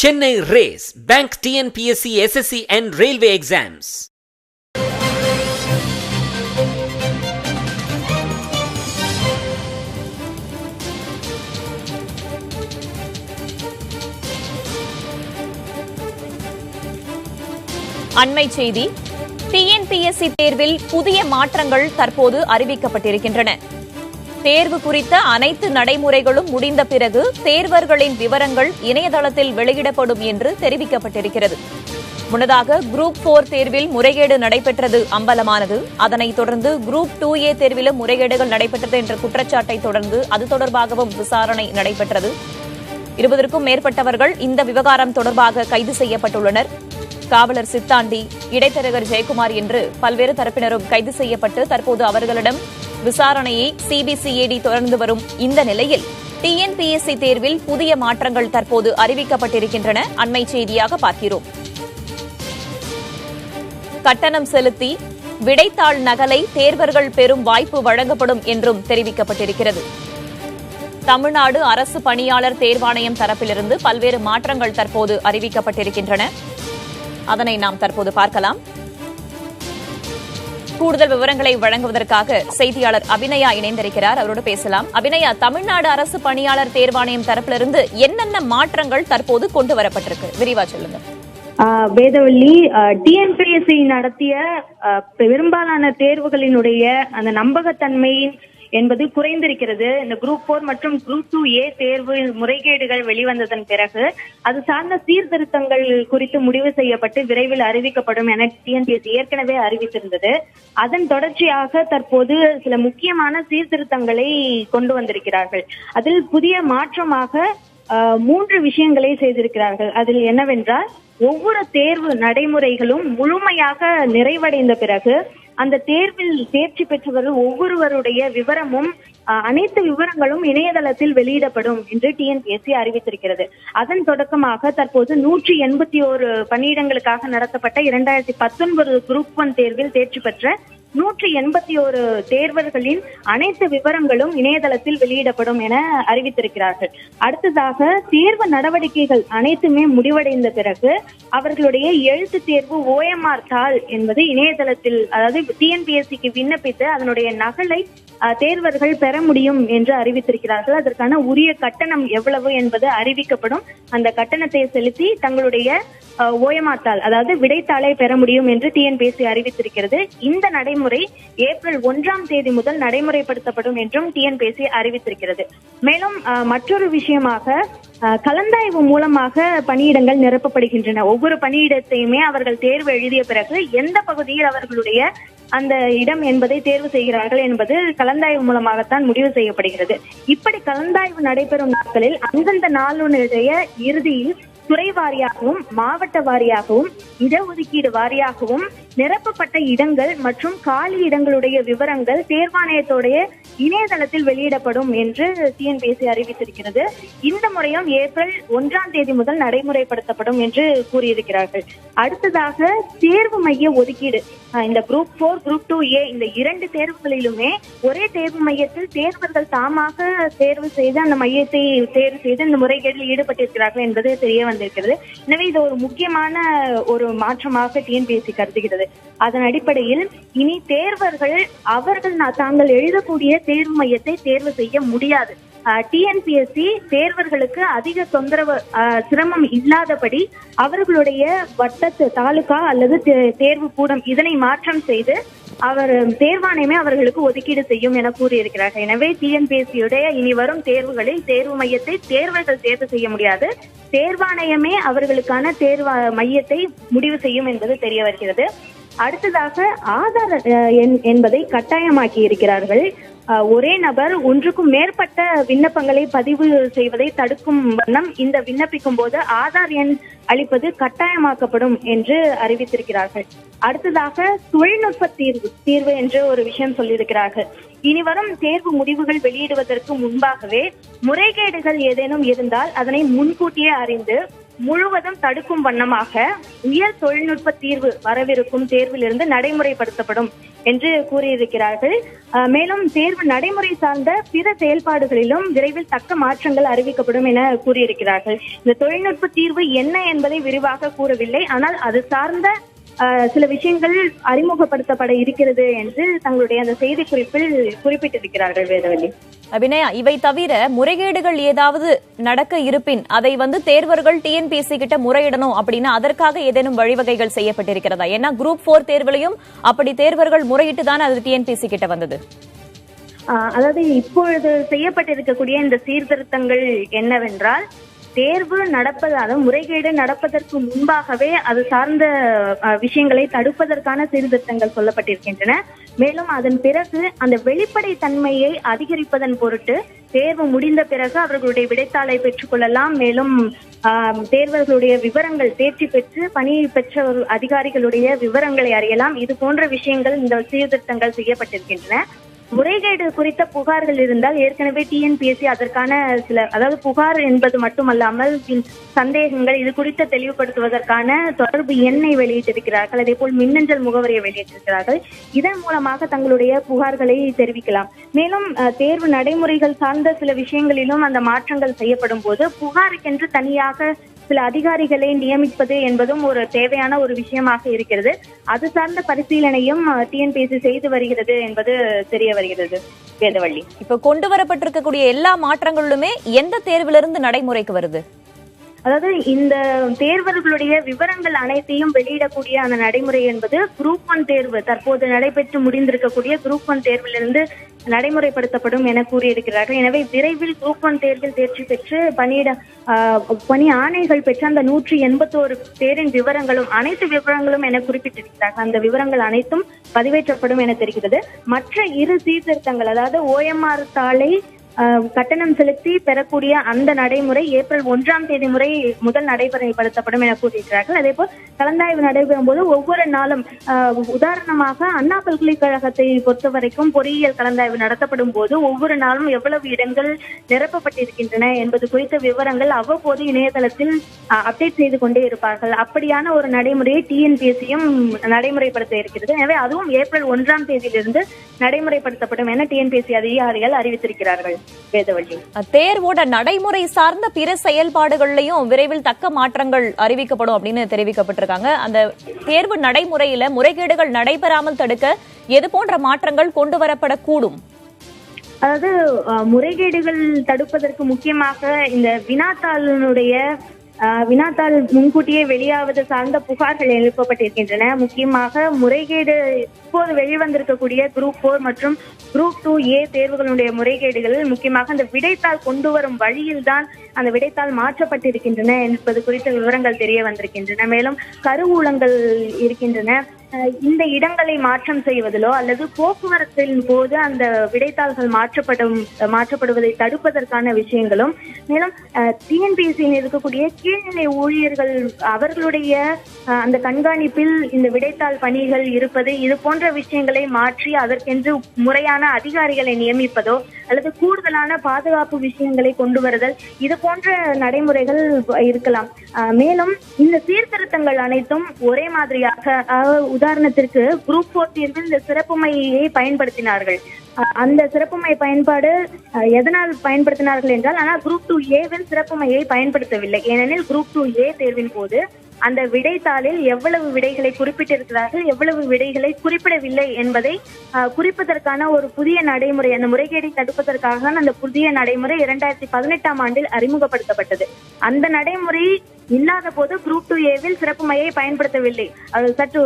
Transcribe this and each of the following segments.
Chennai Race, Bank Tnpsc, SSC and Railway exams. அண்மை செய்தி. TNPSC தேர்வில் புதிய மாற்றங்கள் தற்போது அறிவிக்கப்பட்டிருக்கின்றன. தேர்வு குறித்த அனைத்து நடைமுறைகளும் முடிந்த பிறகு தேர்வர்களின் விவரங்கள் இணையதளத்தில் வெளியிடப்படும் என்று தெரிவிக்கப்பட்டிருக்கிறது. முன்னதாக குரூப் 4 தேர்வில் முறைகேடு நடைபெற்றது அம்பலமானது. அதனைத் தொடர்ந்து குரூப் 2A தேர்விலும் முறைகேடுகள் நடைபெற்றது என்ற குற்றச்சாட்டை தொடர்ந்து அது தொடர்பாகவும் விசாரணை நடைபெற்றது. 20க்கும் மேற்பட்டவர்கள் இந்த விவகாரம் தொடர்பாக கைது செய்யப்பட்டுள்ளனர். காவலர் சித்தாண்டி, இடைத்தரகர் ஜெயக்குமார் என்று பல்வேறு தரப்பினரும் கைது செய்யப்பட்டு தற்போது அவர்களிடம் விசாரணையை சிபிசிஐடி தொடர்ந்து வரும் இந்த நிலையில் டிஎன்பிஎஸ்சி தேர்வில் புதிய மாற்றங்கள் தற்போது அறிவிக்கப்பட்டிருக்கின்றன. அண்மை செய்தியாக பார்க்கிறோம். கட்டணம் செலுத்தி விடைத்தாள் நகலை தேர்வர்கள் பெறும் வாய்ப்பு வழங்கப்படும் என்றும் தெரிவிக்கப்பட்டிருக்கிறது. தமிழ்நாடு அரசு பணியாளர் தேர்வாணையம் தரப்பிலிருந்து பல்வேறு மாற்றங்கள் தற்போது அறிவிக்கப்பட்டிருக்கின்றன. அதனை நாம் தற்போது பார்க்கலாம். கூடுதல் விவரங்களை வழங்குவதற்காக செய்தியாளர் அபிநயா இணைந்திருக்கிறார். அவரோடு பேசலாம். அபிநயா, தமிழ்நாடு அரசு பணியாளர் தேர்வாணையம் தரப்பிலிருந்து என்னென்ன மாற்றங்கள் தற்போது கொண்டு வரப்பட்டிருக்கு? விரிவா சொல்லுங்க. வேதவள்ளி, டிஎன்பிஎஸ்சி நடத்திய பெரும்பாலான தேர்வுகளினுடைய அந்த நம்பகத்தன்மை என்பது குறைந்திருக்கிறது. இந்த குரூப் 4 மற்றும் குரூப் 2A தேர்வு முறைகேடுகள் வெளிவந்ததன் பிறகு அது சார்ந்த சீர்திருத்தங்கள் குறித்து முடிவு செய்யப்பட்டு விரைவில் அறிவிக்கப்படும் என டிஎன்பிஎஸ்சி ஏற்கனவே அறிவித்திருந்தது. அதன் தொடர்ச்சியாக தற்போது சில முக்கியமான சீர்திருத்தங்களை கொண்டு வந்திருக்கிறார்கள். அதில் புதிய மாற்றமாக 3 விஷயங்களை செய்திருக்கிறார்கள். அதில் என்னவென்றால், ஒவ்வொரு தேர்வு நடைமுறைகளும் முழுமையாக நிறைவடைந்த பிறகு அந்த தேர்வில் தேர்ச்சி பெற்றவர்கள் ஒவ்வொருவருடைய விவரமும் அனைத்து விவரங்களும் இணையதளத்தில் வெளியிடப்படும் என்று டிஎன்பிஎஸ்சி அறிவித்திருக்கிறது. அதன் தொடக்கமாக தற்போது 181 பணியிடங்களுக்காக நடத்தப்பட்ட 2019 குரூப் 1 தேர்வில் தேர்ச்சி பெற்ற 181 தேர்வர்களின் அனைத்து விவரங்களும் இணையதளத்தில் வெளியிடப்படும் என அறிவித்திருக்கிறார்கள். அடுத்ததாக, தேர்வு நடவடிக்கைகள் அனைத்துமே முடிவடைந்த பிறகு அவர்களுடைய எழுத்து தேர்வு OMR தாள் என்பது இணையதளத்தில், அதாவது டிஎன்பிஎஸ்சிக்கு விண்ணப்பித்து அதனுடைய நகலை தேர்வர்கள் பெற முடியும் என்று அறிவித்திருக்கிறார்கள். அதற்கான உரிய கட்டணம் எவ்வளவு என்பது அறிவிக்கப்படும். அந்த கட்டணத்தை செலுத்தி தங்களுடைய OMR தாள், அதாவது விடைத்தாளை பெற முடியும் என்று டிஎன்பிஎஸ்சி அறிவித்திருக்கிறது. இந்த நடைமுறை ஏப்ரல் 1ஆம் தேதி முதல் நடைமுறைப்படுத்தப்படும் என்றும் டிஎன்பிஎஸ்சி அறிவித்திருக்கிறது. மேலும் மற்றொரு விஷயமாக, கலந்தாய்வு மூலமாக பணியிடங்கள் நிரப்பப்படுகின்றன. ஒவ்வொரு பணியிடத்தையுமே அவர்கள் தேர்வு எழுதிய பிறகு எந்த பகுதியில் அவர்களுடைய அந்த இடம் என்பதை தேர்வு செய்கிறார்கள் என்பது கலந்தாய்வு மூலமாகத்தான் முடிவு செய்யப்படுகிறது. இப்படி கலந்தாய்வு நடைபெறும் நாட்களில் அந்தந்த நாளுடைய இறுதியில் துறை வாரியாகவும் மாவட்ட வாரியாகவும் இடஒதுக்கீடு வாரியாகவும் நிரப்பப்பட்ட இடங்கள் மற்றும் காலி இடங்களுடைய விவரங்கள் தேர்வாணையத்துடைய இணையதளத்தில் வெளியிடப்படும் என்று டிஎன்பிஎஸ்சி அறிவித்திருக்கிறது. இந்த முறையும் ஏப்ரல் 1ஆம் தேதி முதல் நடைமுறைப்படுத்தப்படும் என்று கூறியிருக்கிறார்கள். அடுத்ததாக, தேர்வு மைய ஒதுக்கீடு. இந்த குரூப் 4 குரூப் 2A இந்த 2 தேர்வுகளிலுமே ஒரே தேர்வு மையத்தில் தேர்வர்கள் தாமாக தேர்வு செய்து அந்த மையத்தை தேர்வு செய்து இந்த முறைகேட்டில் ஈடுபட்டிருக்கிறார்கள் என்பது தெரிய வந்திருக்கிறது. எனவே இது ஒரு முக்கியமான ஒரு மாற்றமாக டிஎன்பிஎஸ்சி கருதுகிறது. அதன் அடிப்படையில் இனி தேர்வர்கள் அவர்கள் தாங்கள் எழுதக்கூடிய தேர்வு மையத்தை தேர்வு செய்ய முடியாது. டிஎன்பிஎஸ்சி தேர்வர்களுக்கு அதிக தொந்தரவு சிரமம் இல்லாதபடி அவர்களுடைய வட்டத்து தாலுகா அல்லது தேர்வு கூடம் இதனை மாற்றம் செய்து அவர் தேர்வாணையமே அவர்களுக்கு ஒதுக்கீடு செய்யும் என கூறியிருக்கிறார்கள். எனவே டிஎன்பிஎஸ்சியுடைய இனி வரும் தேர்வுகளில் தேர்வு மையத்தை தேர்வர்கள் தேர்வு செய்ய முடியாது, தேர்வாணையமே அவர்களுக்கான தேர்வு மையத்தை முடிவு செய்யும் என்பது தெரிய வருகிறது. அடுத்ததாக, ஆதார் எண் என்பதை கட்டாயமாக்கி இருக்கிறார்கள். ஒரே நபர் ஒன்றுக்கும் மேற்பட்ட விண்ணப்பங்களை பதிவு செய்வதை தடுக்கும் வண்ணம் இந்த விண்ணப்பிக்கும் போது ஆதார் எண் அளிப்பது கட்டாயமாக்கப்படும் என்று அறிவித்திருக்கிறார்கள். அடுத்ததாக, தொழில்நுட்ப தீர்வு என்று ஒரு விஷயம் சொல்லியிருக்கிறார்கள். இனி வரும் தேர்வு முடிவுகள் வெளியிடுவதற்கு முன்பாகவே முறைகேடுகள் ஏதேனும் இருந்தால் அதனை முன்கூட்டியே அறிந்து முழுவதும் தடுக்கும் வண்ணமாக உயர் தொழில்நுட்ப தீர்வு வரவிருக்கும் தேர்விலிருந்து நடைமுறைப்படுத்தப்படும் என்று கூறியிருக்கிறார்கள். மேலும் தேர்வு நடைமுறை சார்ந்த பிற செயல்பாடுகளிலும் விரைவில் தக்க மாற்றங்கள் அறிவிக்கப்படும் என கூறியிருக்கிறார்கள். இந்த தொழில்நுட்ப தீர்வு என்ன என்பதை விரிவாக கூறவில்லை, ஆனால் அது சார்ந்த சில விஷயங்கள் அறிமுகப்படுத்தப்பட இருக்கிறது என்று தங்களுடைய அந்த செய்தி குறிப்பில் குறிப்பிட்டிருக்கிறார்கள். வேதவள்ளி, அபிநயா, இவை தவிர முறைகேடுகள் ஏதாவது நடக்க இருப்பின் அதை தேர்வர்கள் டிஎன்பிஎஸ்சி கிட்ட முறையிடணும் அப்படின்னா அதற்காக ஏதேனும் வழிவகைகள் செய்யப்பட்டிருக்கிறதா? ஏன்னா குரூப் 4 தேர்விலையும் அப்படி தேர்வர்கள் முறையிட்டு தான் அது டிஎன்பிஎஸ்சி கிட்ட வந்தது. அதாவது இப்பொழுது செய்யப்பட்டிருக்கக்கூடிய இந்த சீர்திருத்தங்கள் என்னவென்றால், தேர்வு நடப்பது, அதாவது முறைகேடு நடப்பதற்கு முன்பாகவே அது சார்ந்த விஷயங்களை தடுப்பதற்கான சீர்திருத்தங்கள் சொல்லப்பட்டிருக்கின்றன. மேலும் அதன் பிறகு அந்த வெளிப்படை தன்மையை அதிகரிப்பதன் பொருட்டு தேர்வு முடிந்த பிறகு அவர்களுடைய விடைத்தாளை பெற்றுக் கொள்ளலாம். மேலும் தேர்வர்களுடைய விவரங்கள், தேர்ச்சி பெற்று பணி பெற்ற அதிகாரிகளுடைய விவரங்களை அறியலாம். இது போன்ற விஷயங்கள் இந்த சீர்திருத்தங்கள் செய்யப்பட்டிருக்கின்றன. முறைகேடு குறித்த புகார்கள் இருந்தால் ஏற்கனவே டிஎன்பிஎஸ்சி அதற்கான சில, அதாவது புகார் என்பது மட்டுமல்லாமல் சந்தேகங்கள் இது குறித்து தெளிவுபடுத்துவதற்கான தொடர்பு எண்ணை வெளியிட்டிருக்கிறார்கள். அதே போல் மின்னஞ்சல் முகவரியை வெளியிட்டிருக்கிறார்கள். இதன் மூலமாக தங்களுடைய புகார்களை தெரிவிக்கலாம். மேலும் தேர்வு நடைமுறைகள் சார்ந்த சில விஷயங்களிலும் அந்த மாற்றங்கள் செய்யப்படும் போது புகாருக்கென்று தனியாக சில அதிகாரிகளை நியமிப்பது என்பதும் ஒரு தேவையான ஒரு விஷயமாக இருக்கிறது. அது சார்ந்த பரிசீலனையும் டிஎன்பிஎஸ்சி செய்து வருகிறது என்பது தெரிய வருகிறது. வேதவள்ளி, இப்ப கொண்டு வரப்பட்டிருக்கக்கூடிய எல்லா மாற்றங்களுமே எந்த தேர்விலிருந்து நடைமுறைக்கு வருது? அதாவது இந்த தேர்வர்களுடைய விவரங்கள் அனைத்தையும் வெளியிடக்கூடிய அந்த நடைமுறை என்பது குரூப் 1 தேர்வு, தற்போது நடைபெற்று முடிந்திருக்கக்கூடிய குரூப் 1 தேர்விலிருந்து நடைமுறைப்படுத்தப்படும் என கூறியிருக்கிறார்கள். எனவே விரைவில் குரூப் 1 தேர்வில் தேர்ச்சி பெற்று பணி ஆணைகள் பெற்ற அந்த 181 பேரின் விவரங்களும், அனைத்து விவரங்களும் என குறிப்பிட்டிருக்கிறார்கள். அந்த விவரங்கள் அனைத்தும் பதிவேற்றப்படும் என தெரிகிறது. மற்ற இரு சீர்திருத்தங்கள், அதாவது OMR தாளை கட்டணம் செலுத்தி பெறக்கூடிய அந்த நடைமுறை ஏப்ரல் 1 முதல் நடைமுறைப்படுத்தப்படும் என கூறியிருக்கிறார்கள். அதே போல் கலந்தாய்வு நடைபெறும் போது ஒவ்வொரு நாளும், உதாரணமாக அண்ணா பல்கலைக்கழகத்தை பொறுத்த வரைக்கும் பொறியியல் கலந்தாய்வு நடத்தப்படும் போது ஒவ்வொரு நாளும் எவ்வளவு இடங்கள் நிரப்பப்பட்டிருக்கின்றன என்பது குறித்த விவரங்கள் அவ்வப்போது இணையதளத்தில் அப்டேட் செய்து கொண்டே இருப்பார்கள். அப்படியான ஒரு நடைமுறையை டிஎன்பிஎஸ்சியும் நடைமுறைப்படுத்த இருக்கிறது. எனவே அதுவும் ஏப்ரல் 1 நடைமுறைப்படுத்தப்படும் என டிஎன்பிஎஸ்சி அதிகாரிகள் அறிவித்திருக்கிறார்கள். வேதவள்ளி, தேர்வோட நடைமுறை சார்ந்த பிற செயல்பாடுகள்லயும் விரைவில் தக்க மாற்றங்கள் அறிவிக்கப்படும் அப்படின்னு தெரிவிக்கப்பட்டிருக்காங்க. அந்த தேர்வு நடைமுறையில முறைகேடுகள் நடைபெறாமல் தடுக்க எது போன்ற மாற்றங்கள் கொண்டு வரப்படக்கூடும்? அதாவது முறைகேடுகள் தடுப்பதற்கு முக்கியமாக இந்த வினாத்தாள் முன்கூட்டியே வெளியாவது சார்ந்த புகார்கள் எழுப்பப்பட்டிருக்கின்றன. முக்கியமாக முறைகேடு இப்போது வெளிவந்திருக்கக்கூடிய குரூப் 4 மற்றும் குரூப் 2A தேர்வுகளுடைய முறைகேடுகள் முக்கியமாக அந்த விடைத்தாள் கொண்டு வரும் வழியில்தான் அந்த விடைத்தாள் மாற்றப்பட்டிருக்கின்றன என்பது குறித்த விவரங்கள் தெரிய வந்திருக்கின்றன. மேலும் கருவூலங்கள் இருக்கின்றன. இந்த இடங்களை மாற்றம் செய்வதிலோ அல்லது போக்குவரத்தின் போது அந்த விடைத்தாள்கள் மாற்றப்படுவதை தடுப்பதற்கான விஷயங்களும், மேலும் டிஎன்பிஎஸ்சியில் இருக்கக்கூடிய கீழ்நிலை ஊழியர்கள் அவர்களுடைய அந்த கண்காணிப்பில் இந்த விடைத்தாள் பணிகள் இருப்பது, இது போன்ற விஷயங்களை மாற்றி அதற்கென்று முறையான அதிகாரிகளை நியமிப்பதோ அல்லது கூடுதலான பாதுகாப்பு விஷயங்களை கொண்டு வருதல், இது போன்ற நடைமுறைகள் இருக்கலாம். மேலும் இந்த சீர்திருத்தங்கள் அனைத்தும் ஒரே மாதிரியாக, உதாரணத்திற்கு குரூப் 4 தேர்வில் இந்த சிறப்பு மையை பயன்படுத்தினார்கள். அந்த சிறப்பு மை பயன்பாடு எதனால் பயன்படுத்தினார்கள் என்றால், ஆனால் குரூப் 2A சிறப்பு மையை பயன்படுத்தவில்லை. ஏனெனில் குரூப் 2A தேர்வின் போது அந்த விடைத்தாளில் எவ்வளவு விடைகளை குறிப்பிட்டிருக்கிறார்கள், எவ்வளவு விடைகளை குறிப்பிடவில்லை என்பதை குறிப்பதற்கான ஒரு புதிய நடைமுறை, அந்த முறைகேடை தடுப்பதற்காக அந்த புதிய நடைமுறை 2018 அறிமுகப்படுத்தப்பட்டது. அந்த நடைமுறை இல்லாத போது குரூப் 2A சிறப்பு மையை பயன்படுத்தவில்லை. அது சற்று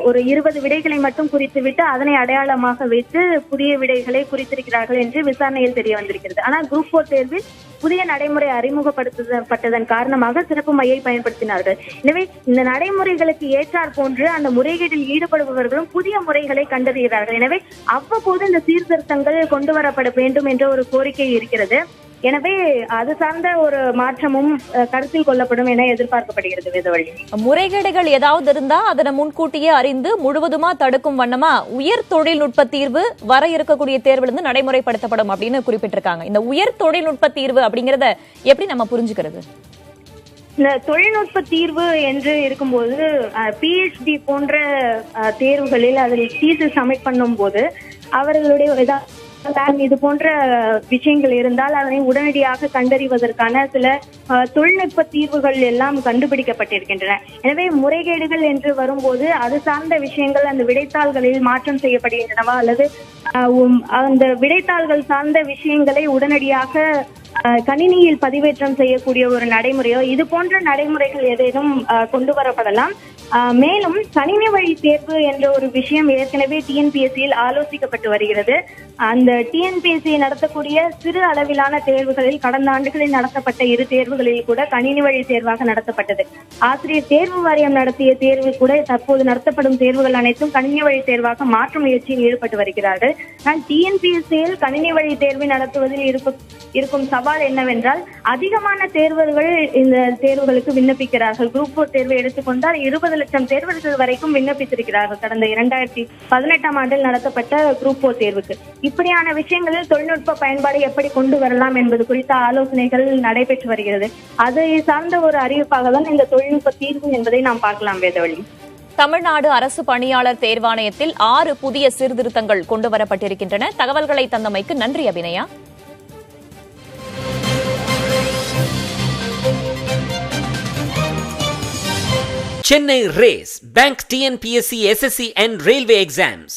ஒரு 20 விடைகளை மட்டும் குறித்துவிட்டு அதனை அடையாளமாக வைத்து புதிய விடைகளை குறித்திருக்கிறார்கள் என்று விசாரணையில் தெரிய வந்திருக்கிறது. ஆனால் குரூப் 4 தேர்வில் புதிய நடைமுறை அறிமுகப்படுத்தப்பட்டதன் காரணமாக சிறப்பு மையை பயன்படுத்தினார்கள். எனவே இந்த நடைமுறைகளுக்கு ஏற்றார் போன்று அந்த முறைகேட்டில் ஈடுபடுபவர்களும் புதிய முறைகளை கண்டறிகிறார்கள். எனவே அவ்வப்போது இந்த சீர்திருத்தங்கள் கொண்டு வரப்பட வேண்டும் என்ற ஒரு கோரிக்கை இருக்கிறது. எனவே அது சார்ந்த ஒரு மாற்றமும் கருத்தில் கொள்ளப்படும் என எதிர்பார்க்கப்படுகிறது. வேதவள்ளி, முறைகேடுகள் ஏதாவது இருந்தா அதனை முன்கூட்டியே அறிந்து முழுவதுமா தடுக்கும் வண்ணமா உயர் தொழில்நுட்ப தீர்வு வர இருக்கக்கூடிய தேர்விலிருந்து நடைமுறைப்படுத்தப்படும் அப்படின்னு குறிப்பிட்டிருக்காங்க. இந்த உயர் தொழில்நுட்ப தீர்வு அப்படிங்கறத எப்படி நம்ம புரிஞ்சுக்கிறது? இந்த தொழில்நுட்ப தீர்வு என்று இருக்கும்போது பிஹெச்டி போன்ற தேர்வுகளில் அதில் தீசிஸ் சப்மிட் பண்ணும் போது அவர்களுடைய இது போன்ற விஷயங்கள் இருந்தால் அதனை உடனடியாக கண்டறிவதற்கான சில தொழில்நுட்ப தீர்வுகள் எல்லாம் கண்டுபிடிக்கப்பட்டிருக்கின்றன. எனவே முறைகேடுகள் என்று வரும்போது அது சார்ந்த விஷயங்கள் அந்த விடைத்தாள்களில் மாற்றம் செய்யப்படுகின்றனவா அல்லது அந்த விடைத்தாள்கள் சார்ந்த விஷயங்களை உடனடியாக கணினியில் பதிவேற்றம் செய்யக்கூடிய ஒரு நடைமுறையோ இது போன்ற நடைமுறைகள் ஏதேனும் கொண்டு வரப்படலாம். மேலும் கணினி வழி தேர்வு என்ற ஒரு விஷயம் ஏற்கனவே டிஎன்பிஎஸ்சியில் ஆலோசிக்கப்பட்டு வருகிறது. அந்த டிஎன்பிஎஸ்சி நடத்தக்கூடிய சிறு அளவிலான தேர்வுகளில் கடந்த ஆண்டுகளில் நடத்தப்பட்ட 2 தேர்வுகளில் கூட கணினி வழி தேர்வாக நடத்தப்பட்டது. ஆசிரியர் தேர்வு வாரியம் நடத்திய தேர்வு கூட தற்போது நடத்தப்படும் தேர்வுகள் அனைத்தும் கணினி வழி தேர்வாக மாற்றும் முயற்சியில் ஈடுபட்டு வருகிறார்கள். ஆனால் டிஎன்பிஎஸ்சியில் கணினி வழி தேர்வு நடத்துவதில் இருக்கும் சவால் என்னவென்றால் அதிகமான தேர்வர்கள் இந்த தேர்வுகளுக்கு விண்ணப்பிக்கிறார்கள். குரூப் 4 தேர்வை எடுத்துக்கொண்டால் 20 லட்சம் தேர்வர்கள் வரைக்கும் விண்ணப்பித்திருக்கிறார்கள் கடந்த 2018ஆம் ஆண்டில் நடத்தப்பட்ட குரூப் 4 தேர்வுக்கு. இப்படியான விஷயங்களில் தொழில்நுட்ப பயன்பாடு எப்படி கொண்டு வரலாம் என்பது குறித்த ஆலோசனைகள் நடைபெற்று வருகிறது. அதை சார்ந்த ஒரு அறிவிப்பாக தான் இந்த தொழில்நுட்ப தீர்வு என்பதை நாம் பார்க்கலாம். வேதவழி, தமிழ்நாடு அரசு பணியாளர் தேர்வாணையத்தில் 6 புதிய சீர்திருத்தங்கள் கொண்டுவரப்பட்டிருக்கின்றன. தகவல்களை தந்தமைக்கு நன்றி Abhinaya. Chennai Race Bank TNPSC SSC and Railway Exams.